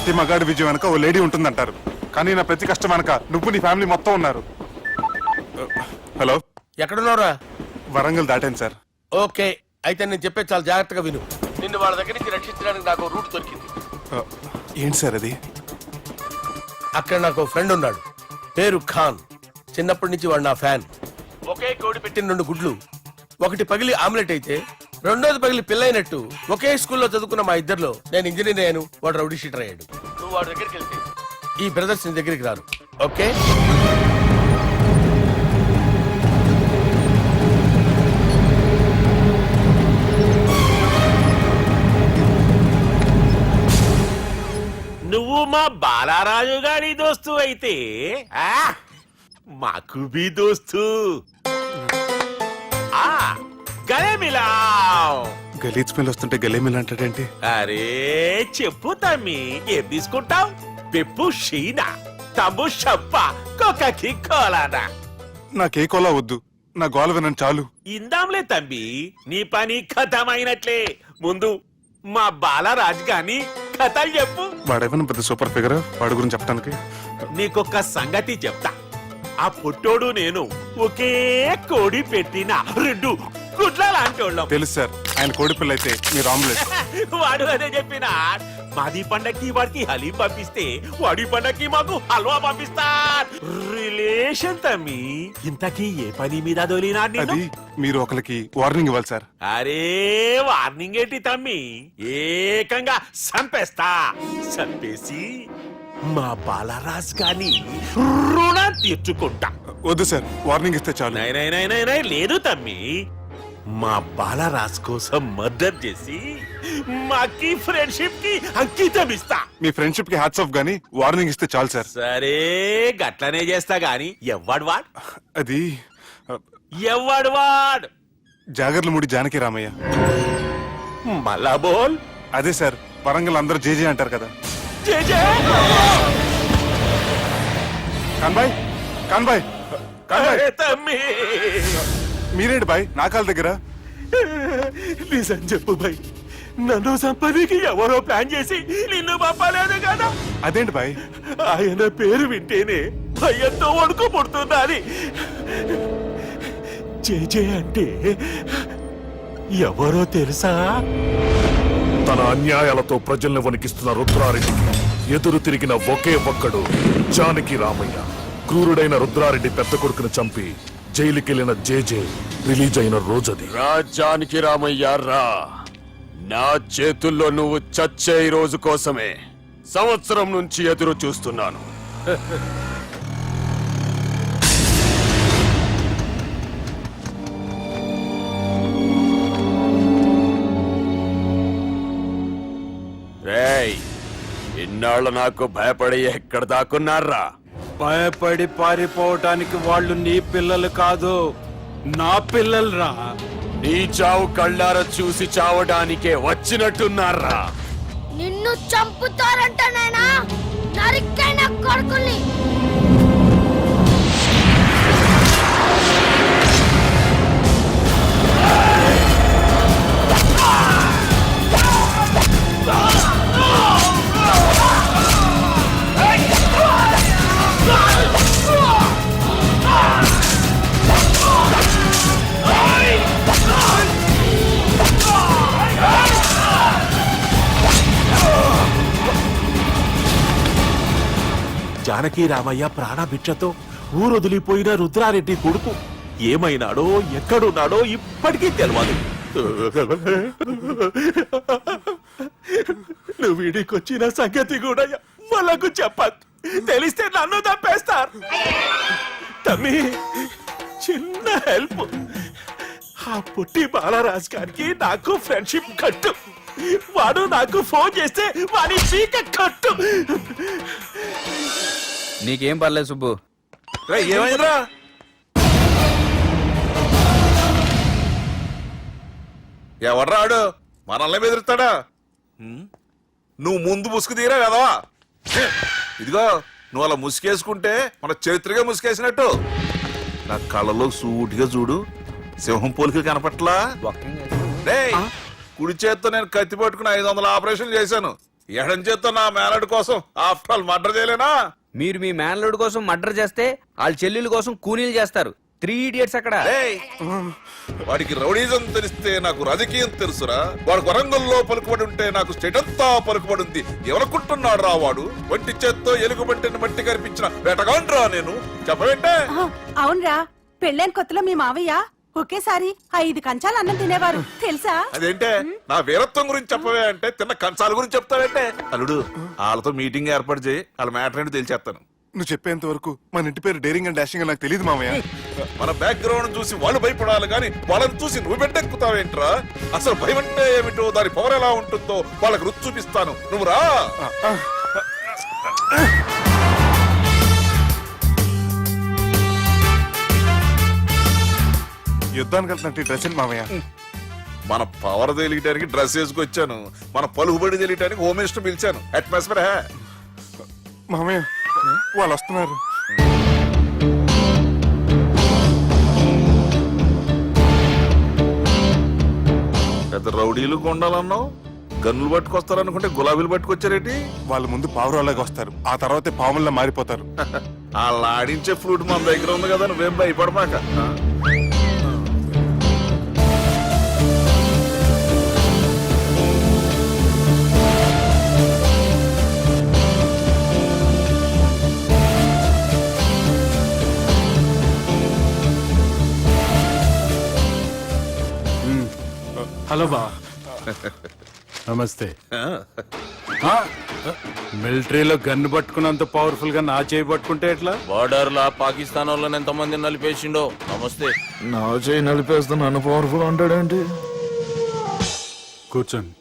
ప్రతి మగాడి విజయం వెనక ఓ లేడీ ఉంటుందంటారు, కానీ నా ప్రతి కష్టం వెనక నువ్వు నీ ఫ్యామిలీ మొత్తం ఉన్నారు. హలో, ఎక్కడున్నారా? వరంగల్ దాటాను సార్. ఓకే, అయితే నేను చెప్పే చాలా జాగ్రత్తగా విను. నిన్ను వాళ్ళ దగ్గర నుంచి రక్షించడానికి నాకు రూట్ దొరికింది. ఏంటి సార్ అది? అక్కడ నాకు ఫ్రెండ్ ఉన్నాడు, పేరు ఖాన్. చిన్నప్పటి నుంచి వాడు నా ఫ్యాన్. ఒకే కోడి పెట్టిన 2 గుడ్లు, ఒకటి పగిలి ఆమ్లెట్ అయితే రెండోది పగిలి పిల్లైనట్టు ఒకే స్కూల్లో చదువుకున్న మా ఇద్దరిలో నేను ఇంజనీర్ అయ్యాను, వాడు రౌడీ షీటర్ అయ్యాడు. నువ్వు వాడి దగ్గరికి వెళ్తే ఈ బ్రదర్స్ నీ దగ్గరికి రారు. ఓకే? నువ్వు మా బాలారాజు గారి దోస్తు అయితే మాకు బి దోస్తు. గలే మిలావ్. గలీజ్ స్మెల్ వస్తుంటే గలేమిల్ అంటాడేంటి? అరే చెప్పు తమ్మి, ఏం తీసుకుంటావు? పెప్పు షీనా, తమ్ము షప్ప, కొకకి కోలానా? నాకే కోలా వద్దు, నా గోల వినండి చాలు. ఇందాంలే తమ్మి, నీ పని ఖతమైనట్లే. ముందు మా బాలరాజు గాని కథలు చెప్పు. వాడేమైనా పెద్ద సూపర్ ఫిగర్, వాడి గురించి చెప్పడానికి. నీకొక్క సంగతి చెప్తా. ఆ పుట్టోడు నేను ఒకే కోడి పెట్టిన 2 గుడ్ల లాంటి వాళ్ళం. తెలుసు సార్, ఆయన కోడి పిల్ల అయితే మీరు ఆమ్లెట్. వాడు అదే చెప్పిన. మాది పండక్కి వాడికి హలీం పంపిస్తే వాడి పండక్కి మాకు హల్వా పంపిస్తా. రిలేషన్ తమ్మి. ఇంతకీ ఏ పని మీద దొలినా? అది మీరు ఒకరికి వార్నింగ్ ఇవ్వాలి సార్. అరే వార్నింగ్ ఏంటి తమ్మి, ఏకంగా సంపేస్తా. సంపేసి మా బాలరాజ్ గాని రుణం తీర్చుకుంటా. వద్దు సార్, వార్నింగ్ ఇస్తే చాలు. నై లేదు తమ్మి, మా బాలరాజ్ కోసం మర్డర్ చేసి మాకి ఫ్రెండ్షిప్ కి అంకితం ఇస్తా. మీ ఫ్రెండ్షిప్ కి హ్యాట్స్ ఆఫ్ గానీ వార్నింగ్ ఇస్తే చాలు సార్. సరే గట్లనే చేస్తా గాని ఎవ్వడు వాడ్? అది ఎవ్వడు వాడ్? జాగర్లమూడి జానకి రామయ్య. మళ్ళా బోల్. అదే సార్, వరంగల్ అందరూ జేజే అంటారు కదా. కాన్బాయ్, కాన్బాయ్, కాన్బాయ్. తమ్మి మీరేంటి బాయ్ నా కాళ్ళ దగ్గర? నిజం చెప్పు బాయ్, నన్ను సంపదికి ఎవరో ప్లాన్ చేసి నిన్ను పంపలేదు కదా? అదేంటి బాయ్? ఆయన పేరు వింటేనే భయంతో వణుకు పుడుతున్నది. జేజే అంటే ఎవరో తెలుసా? తన అన్యాయాలతో ప్రజల్ని వణికిస్తున్న రుద్రారెడ్డికి ఎదురు తిరిగిన ఒకే ఒక్కడు జానకి రామయ్య. క్రూరుడైన రుద్రారెడ్డి పెద్ద కొడుకును చంపి జైలుకెళ్లిన జేజే రిలీజ్ అయిన రోజది. రాజానికి రామయ్య రా, నా చేతుల్లో నువ్వు చచ్చే రోజు కోసమే సంవత్సరం నుంచి ఎదురు చూస్తున్నాను. రేయ్, ఇన్నాళ్ళు నాకు భయపడి ఎక్కడ దాక్కున్నారా? భయపడి పారిపోవటానికి వాళ్ళు నీ పిల్లలు కాదు, నా పిల్లలు రా. నీ చావు కళ్ళారా చూసి చావడానికే వచ్చినట్టున్నారా? నిన్ను చంపుతారంట నేనా? నరికైన కొడుకుల్ని. జానకి రామయ్య ప్రాణభిక్షతో ఊరొదిలిపోయిన రుద్రారెడ్డి కొడుకు ఏమైనాడో ఎక్కడున్నాడో ఇప్పటికీ తెలియదు. నువ్వు వీడికొచ్చిన సంగతి కూడా వాళ్ళకు చెప్పద్దు, తెలిస్తే నన్ను తప్పేస్తారు. తమ్మి చిన్న హెల్ప్, ఆ పుట్టి బాలరాజ్ గారికి నాకు ఫ్రెండ్షిప్ కట్టు. వాడు నాకు ఫోన్ చేస్తే వాడి చీక కట్టు. నీకేం పర్లేదు సుబ్బు. ఏమైందిరా? ఎవర్రాడు మనల్ని బెదిరిస్తాడా? నువ్వు ముందు ముసుగు తీరా కదా. ఇదిగో నువ్వు అలా ముసుకేసుకుంటే మన చరిత్రగా ముసుకేసినట్టు. నా కళ్ళలో సూటిగా చూడు, సింహం పోలికలు కనపట్లా. కుడి చేత్తో నేను కత్తి పట్టుకుని 500 ఆపరేషన్లు చేశాను. ఎడం చేత్తో నా మేనడు కోసం ఆఫ్టర్ ఆల్ మర్డర్ చేయలేనా? మీరు మీ మేనల్లుడి కోసం మర్డర్ చేస్తే వాళ్ళ చెల్లెల కోసం కూనీలు చేస్తారు. 3 ఇడియట్స్ అక్కడ. ఏయ్! వాడికి రౌడీజం తెలిస్తే నాకు రాజకీయం తెలుసురా. వాడు వరంగల్లో పలుకుబడి ఉంటే నాకు స్టేట్ అంతా పలుకుబడి ఉంది. ఎవరనుకుంటున్నాడు రా వాడు? వంటి చేత్తో ఎలుగుబంటిని మట్టి కనిపించిన వేటగాండ్రా నేను. చెప్పవేంటే? అవునరా, పెళ్ళైన కొత్తలో మీ మావయ్య ఒకేసారి 5 కంచాలు అన్నం తినేవారు తెలుసా? అదేంటే నా వీరత్వం గురించి చెప్పవే అంటే తిన్న కంచాల గురించి చెప్తావేంటే? అల్లుడు, వాళ్ళతో మీటింగ్ ఏర్పాటు చేయి, వాళ్ళ మ్యాటర్ ఏంటో తెలిచేస్తాను. నువ్వు చెప్పేంత వరకు మన ఇంటి పేరు డేరింగ్ అండ్ డాషింగ్ అని నాకు తెలియదు మామయ్య. మన బ్యాక్గ్రౌండ్ చూసి వాళ్ళు భయపడాలి గాని వాళ్ళని చూసి నువ్వు బిడ్డెక్కుతావేంట్రా? అసలు భయం అంటే ఏమిటో, దాని పవర్ ఎలా ఉంటుందో వాళ్ళకి రుచి చూపిస్తాను. నువ్వు రా. యుద్ధానికి వెళ్తున్నట్టు డ్రెస్ ఏంటి మామయ్య? మన పవర్ తెలియటానికి డ్రెస్ వేసుకొచ్చాను, మన పలుకుబడి తెలియటానికి హోమ్ మినిస్టర్ పిలిచాను. అట్మాస్ఫియర్ హే. మామయ్య వాళ్ళు వస్తున్నారు. పెద్ద రౌడీలు కొండాలన్నావు, గన్నులు పట్టుకొస్తారనుకుంటే గులాబీలు పట్టుకొచ్చారేటి? వాళ్ళ ముందు పావురాలాగా వస్తారు, ఆ తర్వాతే పాముల్లా మారిపోతారు. వాళ్ళు ఆడించే ఫ్లూట్ మన దగ్గర ఉంది కదా, నువ్వేం భయపడమాక. హలో బా, నమస్తే. మిలిటరీలో గన్ను పట్టుకున్నంత పవర్ఫుల్ గా నా చేయి పట్టుకుంటే ఎట్లా? బార్డర్ లా పాకిస్తాన్ వాళ్ళని ఎంతమంది నలిపేసిండో. నమస్తే. నా చేయి నలిపేస్తే నన్ను పవర్ఫుల్ అంటాడేంటి? కూర్చోండి.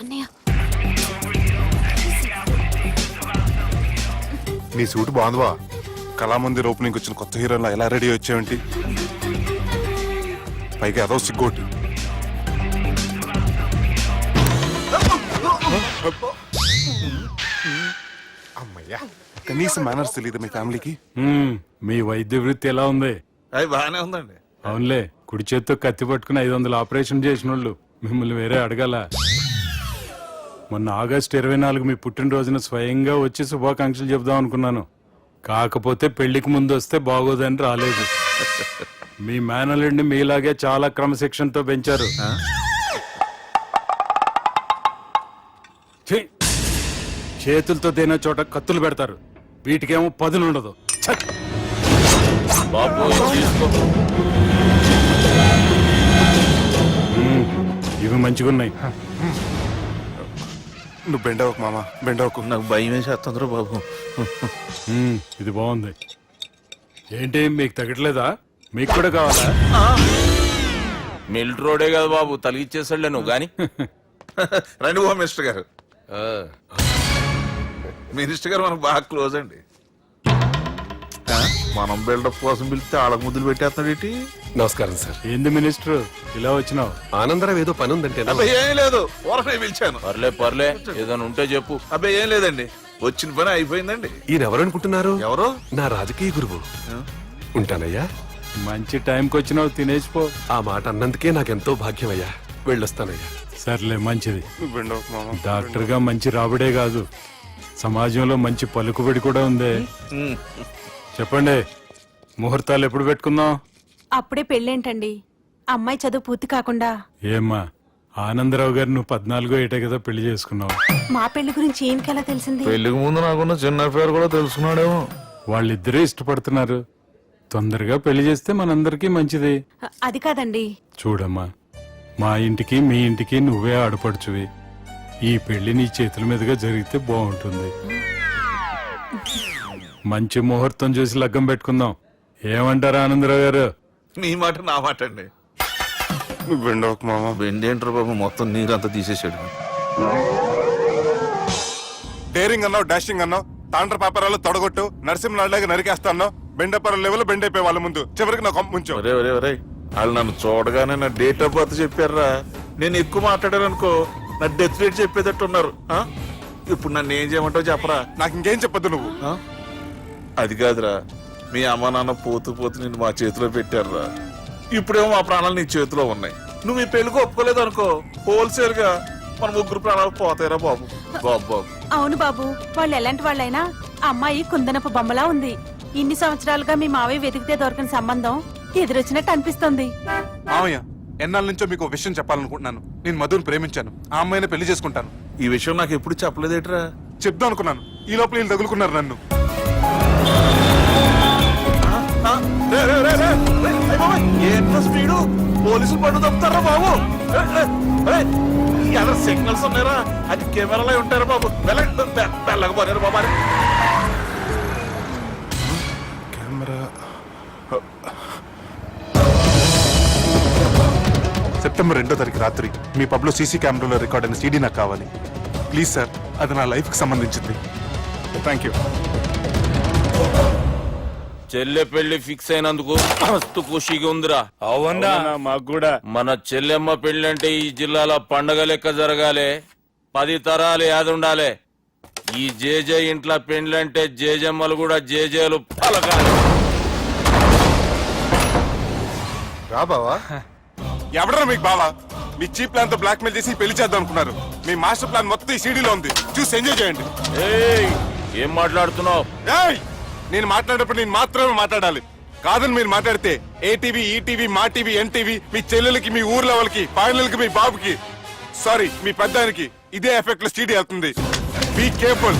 అన్నయ్య నీ సూట్ బాగుందివా? కళామందిర్ ఓపెనింగ్ వచ్చిన కొత్త హీరోలా ఎలా రెడీ వచ్చావేంటి? పైగా అదో సిగ్గోటి. అమ్మయ్యా, కనీసం మేనర్స్ తెలియదు మీ ఫ్యామిలీకి. మీ వైద్య వృత్తి ఎలా ఉంది? అది బాగానే ఉందండి. అవునులే, కుడి చేత్తో కత్తి పట్టుకుని 500 ఆపరేషన్ చేసిన వాళ్ళు మిమ్మల్ని వేరే అడగాల. మొన్న ఆగస్టు 24 మీ పుట్టినరోజున స్వయంగా వచ్చి శుభాకాంక్షలు చెబుదాం అనుకున్నాను. కాకపోతే పెళ్లికి ముందు వస్తే బాగోదని రాలేదు. మీ మేనల్లుడిని మీలాగే చాలా క్రమశిక్షణతో పెంచారు. ఛీ! చేతులతో దేనా చోట కత్తులు పెడతారు, వీటికేమో పదులు ఉండదు. ఛ! బాబు తీసుకో. ఇవి మంచిగున్నాయి. నువ్వు బెండవకు మామ, బెండవకు. నాకు భయం వేసేస్తుందిరా బాబు. ఇది బాగుంది. ఏంటి మీకు తగ్గట్లేదా? మీకు కూడా కావాలా? మిలిటరోడే కదా బాబు, తలిగిచ్చేసాడులే నువ్వు గాని. రండి హోమ్ మినిస్టర్ గారు. మినిస్టర్ గారు మనకు బాగా క్లోజ్ అండి. మనం బిల్డప్ కోసం పిలిస్తే ఆళ్ళకు ముద్దులు పెట్టేస్తున్నాడు ఏంటి? నమస్కారం సార్. ఏంది మినిస్టర్ ఇలా వచ్చినావు? ఆనందరావు ఏదో పని ఉందంటే అబ్బాయి ఏం లేదు, ఊరనే పిలిచాను. పర్లే ఏదైనా ఉంటే చెప్పు. అబ్బాయి ఏం లేదండి, వచ్చిన పని అయిపోయిందండి. ఈయన ఎవరు అనుకుంటున్నారు? ఎవరు? నా రాజకీయ గురువు. ఉంటానయ్యా. మంచి టైంకి వచ్చినావు, తినేసిపో. ఆ మాట అన్నందుకే నాకెంతో భాగ్యమయ్యా. వెళ్ళొస్తానయ్యా. సర్లే, మంచిది. నువ్వు బెండవకు మామ. డాక్టర్ గా మంచి రాబడే కాదు, సమాజంలో మంచి పలుకుబడి కూడా ఉంది. చెప్పండి, ముహూర్తాలు ఎప్పుడు పెట్టుకుందాం? అప్పుడే పెళ్ళేంటండి, అమ్మాయి చదువు పూర్తి కాకుండా. ఏమ్మా, ఆనందరావు గారు నువ్వు 14 ఏటే కదా పెళ్లి చేసుకున్నావు. మా పెళ్లి గురించి ఈయనకెలా తెలిసింది? పెళ్లికి ముందు నాకున్న చిన్న పేరు కూడా తెలుసుకున్నాడేమో. వాళ్ళిద్దరే ఇష్టపడుతున్నారు, తొందరగా పెళ్లి చేస్తే మనందరికీ మంచిది. అది కాదండి. చూడమ్మా, మా ఇంటికి మీ ఇంటికి నువ్వే ఆడపడుచువి. ఈ పెళ్లి నీ చేతుల మీదుగా జరిగితే బాగుంటుంది. మంచి ముహూర్తం చూసి లగ్గం పెట్టుకుందాం. ఏమంటారు ఆనందరావు గారు? నీ మాట నా మాట అండి. నువ్వు బెండవకు మామ. బెండేంటారు బాబు, మొత్తం నీరంతా తీసేసాడు. డేరింగ్ అన్నావు, డాషింగ్ అన్నావు, తాండ్ర పాపరాలు తొడగొట్టు, నరసింహలాగా నరికేస్తా అన్నావు. బెండపరం లెవెల్ బెండ్ అయిపోయి వాళ్ళ ముందు చివరికి నాకు ముంచు. ఒరే ఒరే ఒరే, వాళ్ళు నన్ను చూడగానే నా డేట్ ఆఫ్ బర్త్ చెప్పారా? నేను ఎక్కువ మాట్లాడాను అనుకో, నా డెత్ రేట్ చెప్పేటట్టున్నారు. ఇప్పుడు నన్ను ఏం చేయమంటావు చెప్పరా? నాకు ఇంకేం చెప్పొద్దు నువ్వు. అది కాదురా, మీ అమ్మ నాన్న పోతూ పోతూ నిన్ను మా చేతిలో పెట్టారురా. ఇప్పుడేమో మా ప్రాణాలు నీ చేతిలో ఉన్నాయి. నువ్వు ఈ పెళ్లికి ఒప్పుకోలేదు అనుకో, హోల్సేల్ గా మన ముగ్గురు ప్రాణాలు పోతాయిరా బాబు. బాబు బాబు అవును బాబు, వాళ్ళు ఎలాంటి వాళ్ళైనా ఆ అమ్మాయి కుందనపు బొమ్మలా ఉంది. ఇన్ని సంవత్సరాలుగా మీ మావయ్య వెతికితే దొరకని సంబంధం ఎదురొచ్చినట్టు అనిపిస్తుంది. మామయ్య, ఎన్నాళ్ళ నుంచో మీకు ఒక విషయం చెప్పాలనుకుంటున్నాను. నేను మధుని ప్రేమించాను. ఆ అమ్మాయిని పెళ్లి చేసుకుంటాను. ఈ విషయం నాకు ఎప్పుడు చెప్పలేదేట్రా? చెప్దాం అనుకున్నాను. ఈ లోపల వీళ్ళు తగులుకున్నారు నన్ను. ఏంట్రా స్పీడు? పోలీసులు పట్టు తప్పుతారా బాబు? ఎలా సిగ్నల్స్ ఉన్నారా? అది కెమెరాలో ఉంటారా బాబు? వెళ్ళకపోయారు బాబు. కెమెరా సెప్టెంబర్ 2వ తారీఖు రాత్రి మీ పబ్లో సీసీ కెమెరాలో రికార్డ్ అయిన సీడీ నాకు కావాలి. ప్లీజ్ సార్, అది నా లైఫ్కి సంబంధించింది. Thank you. చెల్లె పెళ్లి ఫిక్స్ అయినందుకు మస్తు ఖుషిగా ఉందిరా. అవునా? మాకు కూడా. మన చెల్లెమ్మ పెళ్లి అంటే ఈ జిల్లాలో పండగ లెక్క జరగాలి. 10 తరాలు యాదుండాలి. ఈ జేజే ఇంట్లో పెండ్లంటే జేజమ్మలు కూడా జేజేలు పలకాలి. ఎవడరా మీకు బావా? మీ చీప్ ప్లాన్ తో బ్లాక్ మెయిల్ చేసి పెళ్లి చేద్దాం అనుకున్నారు. మీ మాస్టర్ ప్లాన్ మొత్తం ఈ సీడీలో ఉంది. చూసి ఎంజాయ్ చేయండి. ఏయ్, ఏం మాట్లాడుతున్నావు? ఏయ్, నేను మాట్లాడేటప్పుడు నేను మాత్రమే మాట్లాడాలి. కాదని మీరు మాట్లాడితే ఏటీవీ, ఈటీవీ, మా టీవీ, ఎన్టీవీ, మీ చెల్లెలకి, మీ ఊర్ల వాళ్ళకి, ఫైనల్ కి మీ బాబుకి, సారీ మీ పెద్దానికి ఇదే ఎఫెక్ట్ లో సీడీ అవుతుంది. Be careful.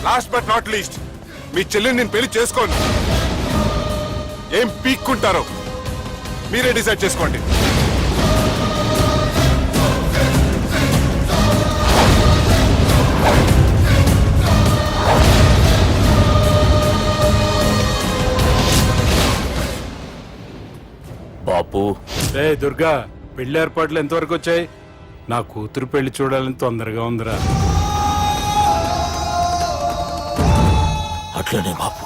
Last but not least, మీ చెల్లెని నేను పెళ్లి చేసుకోను. ఏం పీక్కుంటారో మీరే డిసైడ్ చేసుకోండి. బాపు, రే దుర్గా, పెళ్లి ఏర్పాట్లు ఎంతవరకు వచ్చాయి? నా కూతురు పెళ్లి చూడాలని తొందరగా ఉందిరా. అట్లనే బాపు.